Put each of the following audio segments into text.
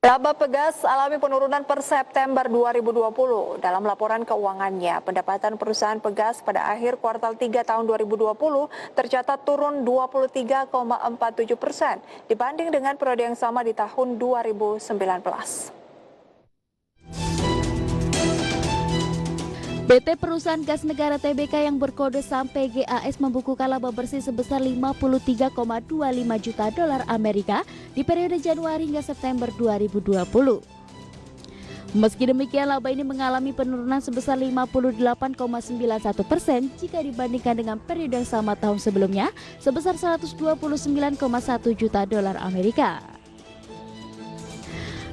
Laba Pegas alami penurunan per September 2020. Dalam laporan keuangannya, pendapatan perusahaan Pegas pada akhir kuartal 3 tahun 2020 tercatat turun 23,47% dibanding dengan periode yang sama di tahun 2019. PT Perusahaan Gas Negara Tbk yang berkode SAM PGAS membukukan laba bersih sebesar 53,25 juta dolar Amerika di periode Januari hingga September 2020. Meski demikian, laba ini mengalami penurunan sebesar 58,91% jika dibandingkan dengan periode yang sama tahun sebelumnya sebesar 129,1 juta dolar Amerika.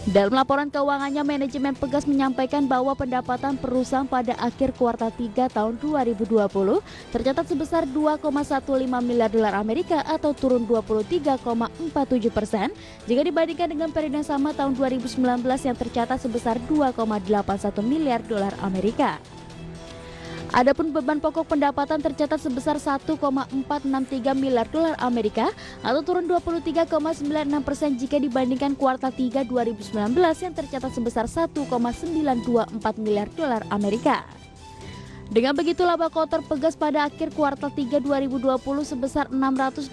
Dalam laporan keuangannya, manajemen Pegas menyampaikan bahwa pendapatan perusahaan pada akhir kuartal 3 tahun 2020 tercatat sebesar 2,15 miliar dolar Amerika atau turun 23,47% jika dibandingkan dengan periode yang sama tahun 2019 yang tercatat sebesar 2,81 miliar dolar Amerika. Adapun beban pokok pendapatan tercatat sebesar 1,463 miliar dolar Amerika atau turun 23,96% jika dibandingkan kuartal 3 2019 yang tercatat sebesar 1,924 miliar dolar Amerika. Dengan begitu, laba kotor Pegas pada akhir kuartal 3 2020 sebesar 687,9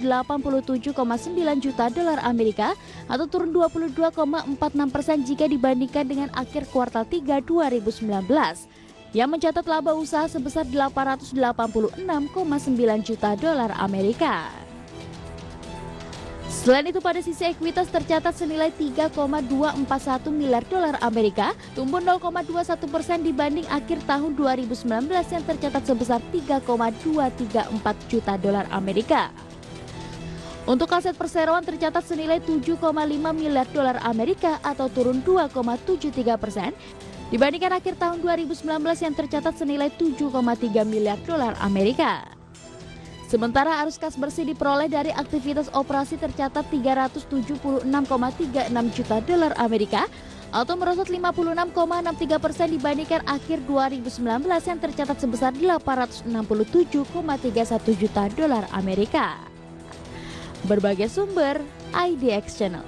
juta dolar Amerika atau turun 22,46% jika dibandingkan dengan akhir kuartal 3 2019. yang mencatat laba usaha sebesar 886,9 juta dolar Amerika. Selain itu, pada sisi ekuitas tercatat senilai 3,241 miliar dolar Amerika, tumbuh 0,21% dibanding akhir tahun 2019 yang tercatat sebesar 3,234 juta dolar Amerika. Untuk aset perseroan tercatat senilai 7,5 miliar dolar Amerika atau turun 2,73%. Dibandingkan akhir tahun 2019 yang tercatat senilai 7,3 miliar dolar Amerika. Sementara arus kas bersih diperoleh dari aktivitas operasi tercatat 376,36 juta dolar Amerika atau merosot 56,63% dibandingkan akhir 2019 yang tercatat sebesar 867,31 juta dolar Amerika. Berbagai sumber, IDX Channel.